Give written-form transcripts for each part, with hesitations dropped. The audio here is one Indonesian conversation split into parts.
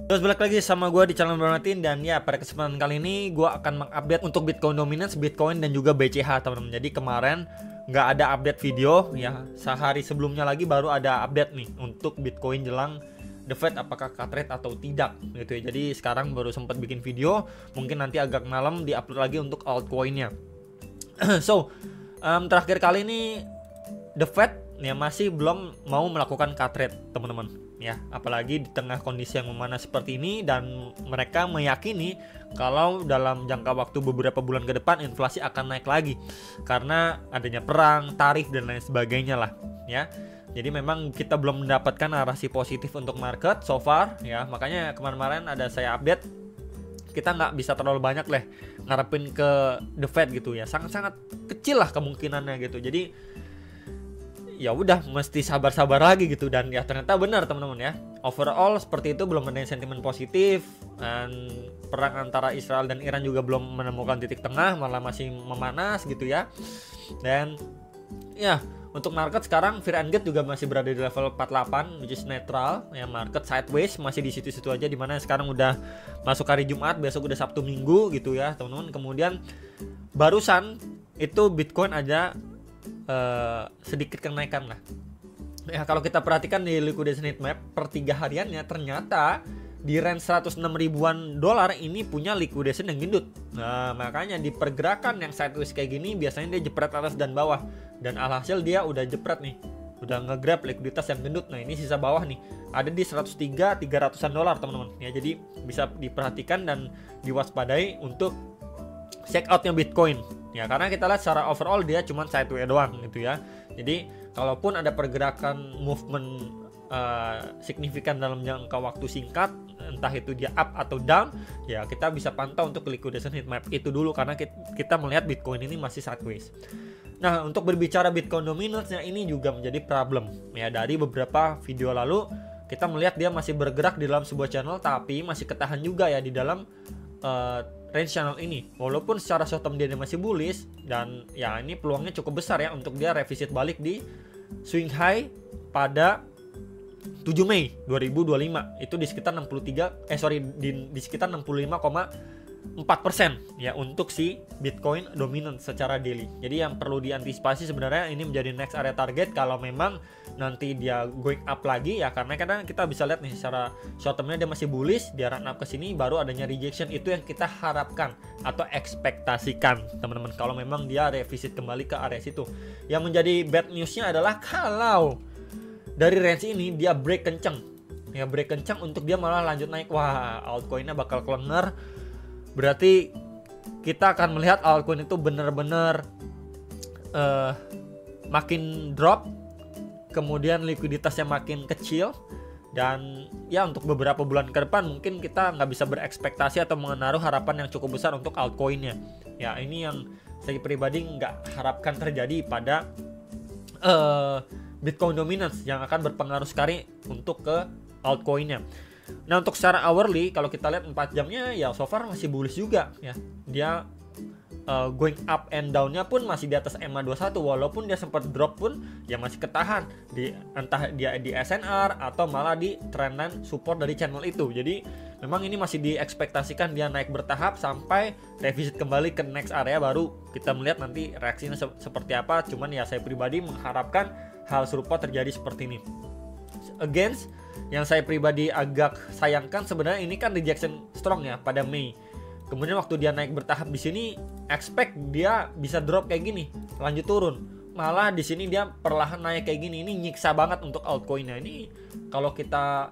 Terus balik lagi sama gue di channel Bernardin, dan ya pada kesempatan kali ini gue akan mengupdate untuk Bitcoin Dominance, Bitcoin dan juga BCH teman-teman. Jadi kemarin nggak ada update video ya, sehari sebelumnya lagi baru ada update nih untuk Bitcoin jelang The Fed apakah cut rate atau tidak gitu ya. Jadi sekarang baru sempat bikin video, mungkin nanti agak malam diupload lagi untuk altcoinnya. Terakhir kali ini The Fed ya masih belum mau melakukan cut rate teman-teman ya, apalagi di tengah kondisi yang memanas seperti ini, dan mereka meyakini kalau dalam jangka waktu beberapa bulan ke depan inflasi akan naik lagi karena adanya perang, tarif dan lain sebagainya lah ya. Jadi memang kita belum mendapatkan narasi positif untuk market so far ya, makanya kemarin-kemarin ada saya update, kita nggak bisa terlalu banyak lah ngarepin ke The Fed gitu ya, sangat-sangat kecil lah kemungkinannya gitu. Jadi ya udah mesti sabar-sabar lagi gitu, dan ya ternyata benar teman-teman ya. Overall seperti itu, belum ada sentimen positif, dan perang antara Israel dan Iran juga belum menemukan titik tengah, malah masih memanas gitu ya. Dan ya untuk market sekarang fear and greed juga masih berada di level 48 which is netral ya, market sideways masih di situ-situ aja, dimana sekarang udah masuk hari Jumat, besok udah Sabtu Minggu gitu ya teman-teman. Kemudian barusan itu Bitcoin aja sedikit kenaikan lah ya. Kalau kita perhatikan di liquidation heat map per 3 hariannya, ternyata di range 106 ribuan dolar ini punya liquidation yang gendut. Nah makanya di pergerakan yang sideways kayak gini biasanya dia jepret atas dan bawah, dan alhasil dia udah jepret nih, udah nge-grab likuiditas yang gendut. Nah ini sisa bawah nih ada di 103-300an dolar teman-teman ya. Jadi bisa diperhatikan dan diwaspadai untuk check outnya Bitcoin ya, karena kita lihat secara overall dia cuma sideways doang gitu ya. Jadi kalaupun ada pergerakan movement signifikan dalam jangka waktu singkat, entah itu dia up atau down ya, kita bisa pantau untuk liquidation heat map itu dulu, karena kita melihat Bitcoin ini masih sideways. Nah untuk berbicara Bitcoin dominance nya ini juga menjadi problem ya. Dari beberapa video lalu kita melihat dia masih bergerak di dalam sebuah channel, tapi masih ketahan juga ya di dalam range channel ini, walaupun secara short term dia masih bullish, dan ya ini peluangnya cukup besar ya untuk dia revisit balik di swing high pada 7 Mei 2025 itu di sekitar 65,4% ya untuk si Bitcoin dominant secara daily. Jadi yang perlu diantisipasi sebenarnya ini menjadi next area target kalau memang nanti dia going up lagi ya, karena kadang kita bisa lihat nih secara short termnya dia masih bullish, dia run up ke sini baru adanya rejection. Itu yang kita harapkan atau ekspektasikan teman-teman, kalau memang dia revisit kembali ke area situ. Yang menjadi bad newsnya adalah kalau dari range ini dia break kenceng ya, break kenceng untuk dia malah lanjut naik, wah altcoinnya bakal klenger. Berarti kita akan melihat altcoin itu benar-benar makin drop, kemudian likuiditasnya makin kecil, dan ya untuk beberapa bulan ke depan mungkin kita nggak bisa berekspektasi atau menaruh harapan yang cukup besar untuk altcoinnya ya. Ini yang saya pribadi nggak harapkan terjadi pada Bitcoin dominance yang akan berpengaruh sekali untuk ke altcoinnya. Nah untuk secara hourly kalau kita lihat 4 jamnya ya so far masih bullish juga ya. Dia going up and down-nya pun masih di atas EMA21, walaupun dia sempat drop pun ya masih ketahan di entah dia di SNR atau malah di trendline support dari channel itu. Jadi memang ini masih diekspektasikan dia naik bertahap sampai revisit kembali ke next area, baru kita melihat nanti reaksinya seperti apa. Cuman ya saya pribadi mengharapkan hal serupa terjadi seperti ini. Against yang saya pribadi agak sayangkan sebenarnya ini kan rejection strong ya pada Mei. Kemudian waktu dia naik bertahap di sini, expect dia bisa drop kayak gini, lanjut turun. Malah di sini dia perlahan naik kayak gini. Ini nyiksa banget untuk altcoinnya. Ini kalau kita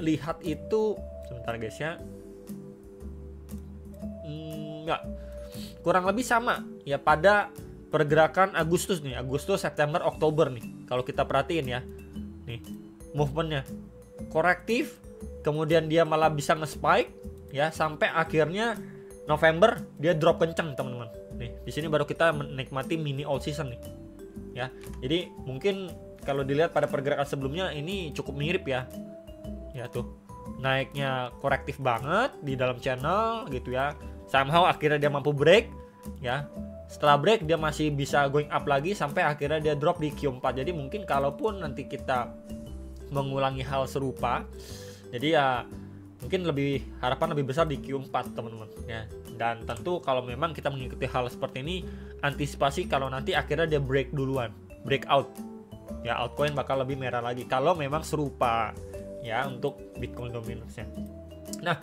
lihat itu sebentar guys ya. Enggak. Kurang lebih sama ya pada pergerakan Agustus nih, Agustus, September, Oktober nih. Kalau kita perhatiin ya. Nih, movementnya korektif, kemudian dia malah bisa nge-spike ya sampai akhirnya November dia drop kenceng teman-teman. Nih, di sini baru kita menikmati mini all season nih. Ya. Jadi mungkin kalau dilihat pada pergerakan sebelumnya ini cukup mirip ya. Ya tuh. Naiknya korektif banget di dalam channel gitu ya. Somehow akhirnya dia mampu break ya. Setelah break dia masih bisa going up lagi sampai akhirnya dia drop di Q4. Jadi mungkin kalaupun nanti kita mengulangi hal serupa, jadi ya mungkin harapan lebih besar di Q4 teman-teman ya. Dan tentu kalau memang kita mengikuti hal seperti ini, antisipasi kalau nanti akhirnya dia breakout ya, altcoin bakal lebih merah lagi kalau memang serupa ya untuk Bitcoin dominance-nya. Nah,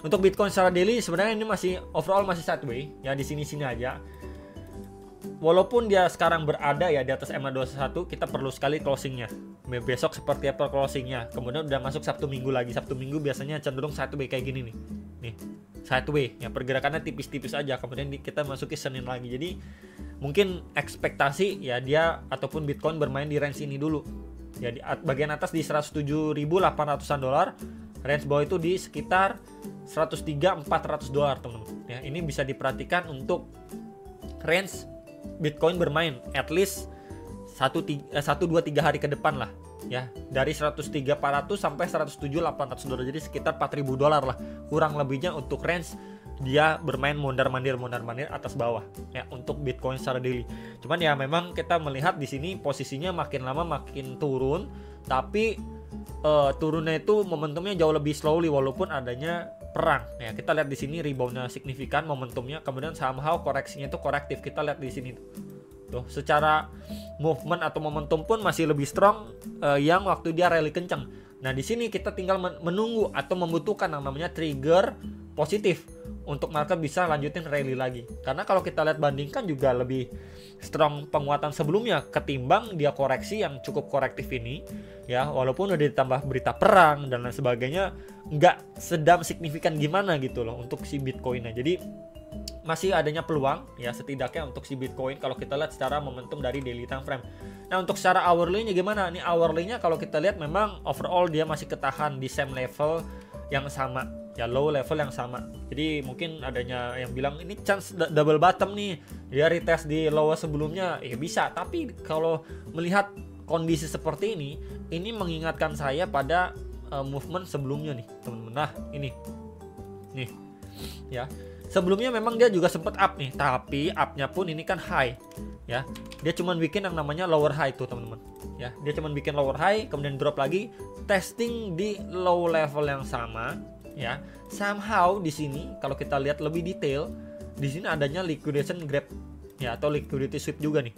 untuk Bitcoin secara daily sebenarnya ini masih overall masih sideways ya, di sini-sini aja. Walaupun dia sekarang berada ya di atas EMA21, kita perlu sekali closingnya. Besok seperti apa closingnya. Kemudian udah masuk Sabtu Minggu lagi. Sabtu Minggu biasanya cenderung sideways kayak gini nih. Nih, sideways ya, pergerakannya tipis-tipis aja. Kemudian kita masuki Senin lagi. Jadi mungkin ekspektasi ya dia ataupun Bitcoin bermain di range ini dulu. Ya di bagian atas di 107.800-an dolar. Range bawah itu di sekitar 103.400 dolar, teman-teman. Ya, ini bisa diperhatikan untuk range Bitcoin bermain at least 1-2-3 hari ke depan lah ya, dari 103.400 sampai 107.800 dolar, jadi sekitar 4.000 dolar lah kurang lebihnya untuk range dia bermain mondar-mandir atas bawah ya untuk Bitcoin secara daily. Cuman ya memang kita melihat di sini posisinya makin lama makin turun, tapi turunnya itu momentumnya jauh lebih slowly walaupun adanya perang ya. Kita lihat di sini reboundnya signifikan momentumnya, kemudian somehow koreksinya itu korektif. Kita lihat di sini tuh secara movement atau momentum pun masih lebih strong yang waktu dia rally kencang. Nah di sini kita tinggal menunggu atau membutuhkan yang namanya trigger positif untuk market bisa lanjutin rally lagi. Karena kalau kita lihat bandingkan juga lebih strong penguatan sebelumnya ketimbang dia koreksi yang cukup korektif ini ya, walaupun udah ditambah berita perang dan lain sebagainya, nggak sedang signifikan gimana gitu loh untuk si Bitcoinnya. Jadi masih adanya peluang ya setidaknya untuk si Bitcoin kalau kita lihat secara momentum dari daily time frame. Nah untuk secara hourly-nya gimana? Nih hourly-nya kalau kita lihat memang overall dia masih ketahan di same level yang sama ya, low level yang sama. Jadi mungkin adanya yang bilang ini chance double bottom nih, dia retest di low sebelumnya ya bisa. Tapi kalau melihat kondisi seperti ini mengingatkan saya pada movement sebelumnya nih teman-teman. Nah ini nih ya, sebelumnya memang dia juga sempat up nih, tapi upnya pun ini kan high ya. Dia cuman bikin yang namanya lower high tuh teman-teman ya, dia cuman bikin lower high kemudian drop lagi, testing di low level yang sama ya. Somehow di sini kalau kita lihat lebih detail, di sini adanya liquidation grab ya atau liquidity sweep juga nih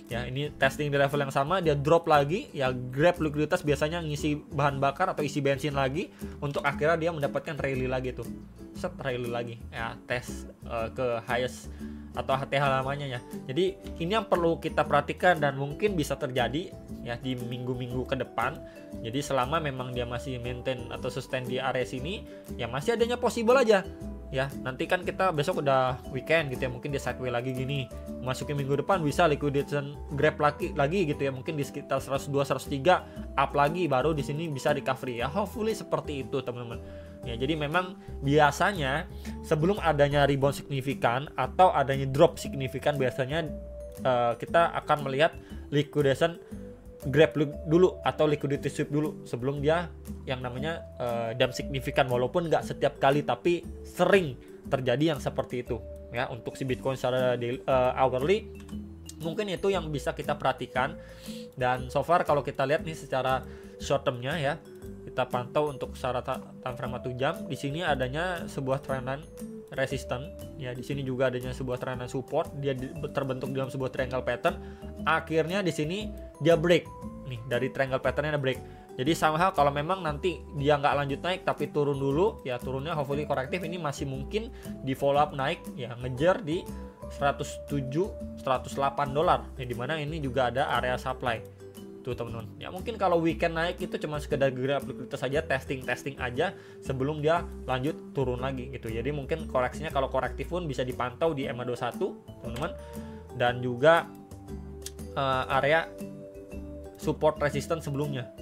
ya. Ini testing di level yang sama, dia drop lagi ya, grab likuiditas biasanya ngisi bahan bakar atau isi bensin lagi untuk akhirnya dia mendapatkan rally lagi tuh, rally lagi ya, tes ke highest atau HTH namanya ya. Jadi ini yang perlu kita perhatikan dan mungkin bisa terjadi ya di minggu-minggu ke depan. Jadi selama memang dia masih maintain atau sustain di area sini ya, masih adanya possible aja ya. Nanti kan kita besok udah weekend gitu ya, mungkin dia sideways lagi gini, masukin minggu depan bisa liquidation grab lagi gitu ya, mungkin di sekitar 102 103 up lagi, baru di sini bisa recovery ya. Hopefully seperti itu teman-teman ya. Jadi memang biasanya sebelum adanya rebound signifikan atau adanya drop signifikan, biasanya kita akan melihat liquidation grab dulu atau liquidity sweep dulu sebelum dia yang namanya dump signifikan, walaupun nggak setiap kali tapi sering terjadi yang seperti itu ya untuk si Bitcoin secara hourly. Mungkin itu yang bisa kita perhatikan. Dan so far kalau kita lihat nih secara short termnya ya, kita pantau untuk secara time frame 1 jam, di sini adanya sebuah trendan resisten ya, di sini juga adanya sebuah trendan support, dia terbentuk dalam sebuah triangle pattern. Akhirnya di sini dia break nih, dari triangle patternnya ada break. Jadi somehow kalau memang nanti dia nggak lanjut naik tapi turun dulu ya, turunnya hopefully korektif, ini masih mungkin di follow up naik ya, ngejar di 107-108 dolar ya, dimana ini juga ada area supply tuh teman-teman ya. Mungkin kalau weekend naik itu cuma sekedar grab likuiditas saja, testing aja sebelum dia lanjut turun lagi gitu. Jadi mungkin koreksinya kalau korektif pun bisa dipantau di EMA21 teman-teman, dan juga area support resistance sebelumnya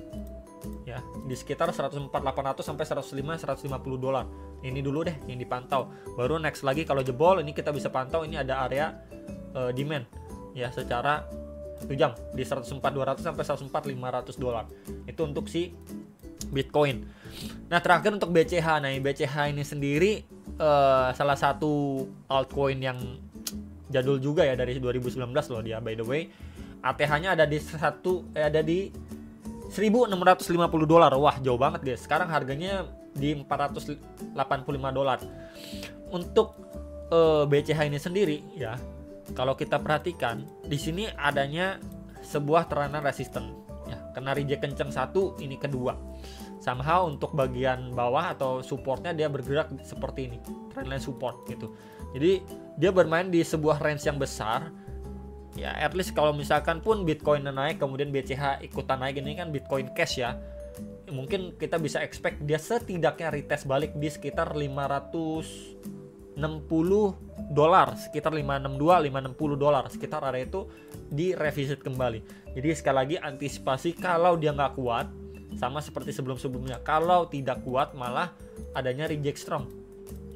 ya di sekitar 104.800 sampai 105-150 dolar. Ini dulu deh yang dipantau, baru next lagi kalau jebol ini kita bisa pantau ini ada area demand ya secara 1 jam di 104.200 sampai 104.500 dolar. Itu untuk si Bitcoin. Nah terakhir untuk BCH. Nah BCH ini sendiri salah satu altcoin yang jadul juga ya, dari 2019 loh dia by the way. ATH-nya ada di 1.650 dolar. Wah jauh banget guys. Sekarang harganya di 485 dolar. Untuk BCH ini sendiri ya, kalau kita perhatikan di sini adanya sebuah trendline resistance ya, kena reject kenceng satu, ini kedua. Somehow untuk bagian bawah atau supportnya dia bergerak seperti ini, trendline support gitu. Jadi dia bermain di sebuah range yang besar ya. At least kalau misalkan pun Bitcoin naik kemudian BCH ikutan naik, ini kan Bitcoin Cash ya, mungkin kita bisa expect dia setidaknya retest balik di sekitar 560 dolar, sekitar 562 560 dolar, sekitar area itu di revisit kembali. Jadi sekali lagi antisipasi kalau dia nggak kuat, sama seperti sebelum-sebelumnya, kalau tidak kuat malah adanya reject strong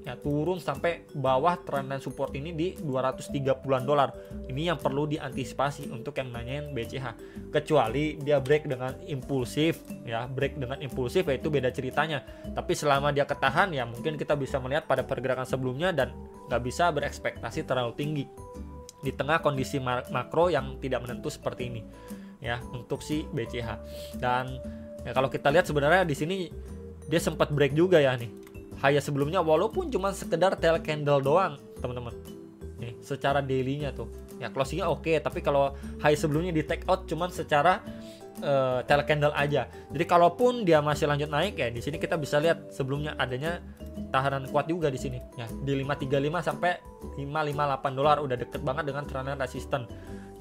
ya, turun sampai bawah trendline support ini di 230-an dolar. Ini yang perlu diantisipasi untuk yang nanyain BCH. Kecuali dia break dengan impulsif ya, break dengan impulsif itu beda ceritanya. Tapi selama dia ketahan ya mungkin kita bisa melihat pada pergerakan sebelumnya dan nggak bisa berekspektasi terlalu tinggi di tengah kondisi makro yang tidak menentu seperti ini ya untuk si BCH. Dan ya, kalau kita lihat sebenarnya di sini dia sempat break juga ya nih. High sebelumnya walaupun cuma sekedar tail candle doang teman-teman. Nih secara daily-nya tuh ya closing-nya oke, tapi kalau high sebelumnya di take out cuman secara tail candle aja. Jadi kalaupun dia masih lanjut naik ya, di sini kita bisa lihat sebelumnya adanya tahanan kuat juga di sini ya, di 535 sampai 558 dolar, udah deket banget dengan trendline resistance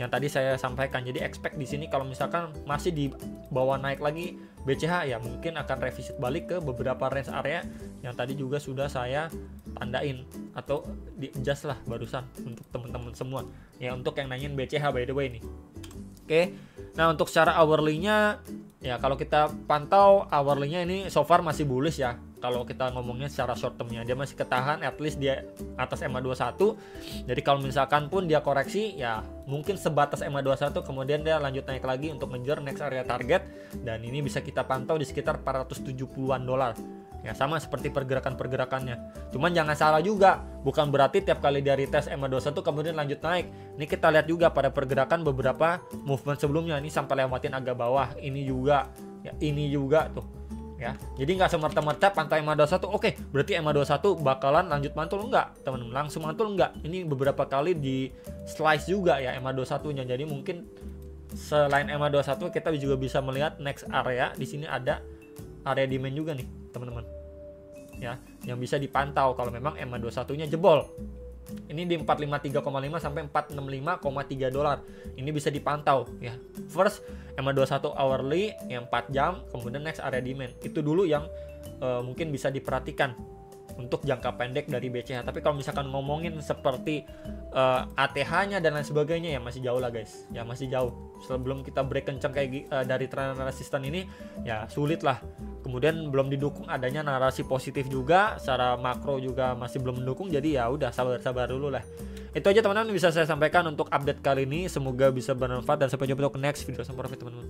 yang tadi saya sampaikan. Jadi expect di sini kalau misalkan masih di bawah naik lagi BCH ya mungkin akan revisit balik ke beberapa range area yang tadi juga sudah saya tandain atau di adjust lah barusan untuk teman-teman semua ya, untuk yang nanyain BCH by the way nih. Oke. Nah, untuk secara hourly-nya ya, kalau kita pantau hourly-nya ini so far masih bullish ya. Kalau kita ngomongnya secara short term-nya, dia masih ketahan at least dia atas EMA21. Jadi kalau misalkan pun dia koreksi ya mungkin sebatas EMA21, kemudian dia lanjut naik lagi untuk ngejar next area target, dan ini bisa kita pantau di sekitar 470-an dolar. Ya sama seperti pergerakan-pergerakannya. Cuman jangan salah juga, bukan berarti tiap kali dia retest EMA21 kemudian lanjut naik. Ini kita lihat juga pada pergerakan beberapa movement sebelumnya, ini sampai lewatin agak bawah, ini juga ya, ini juga tuh. Ya, jadi nggak semerta-merta pantau EMA21, oke, berarti EMA21 bakalan lanjut mantul, enggak, teman-teman, langsung mantul enggak. Ini beberapa kali di slice juga ya EMA21-nya. Jadi mungkin selain EMA21 kita juga bisa melihat next area di sini ada area demand juga nih, teman-teman. Ya, yang bisa dipantau kalau memang EMA21-nya jebol. Ini di 453,5 sampai 465,3 dolar. Ini bisa dipantau ya. First EMA21 hourly yang 4 jam, kemudian next area demand. Itu dulu yang mungkin bisa diperhatikan untuk jangka pendek dari BCH. Tapi kalau misalkan ngomongin seperti ATH-nya dan lain sebagainya ya masih jauh lah guys. Ya masih jauh. Sebelum kita break kencang kayak dari trend resistance ini ya sulit lah. Kemudian belum didukung adanya narasi positif juga, secara makro juga masih belum mendukung. Jadi ya udah sabar-sabar dulu lah. Itu aja teman-teman bisa saya sampaikan untuk update kali ini. Semoga bisa bermanfaat dan sampai jumpa untuk next video. Sampai jumpa teman-teman.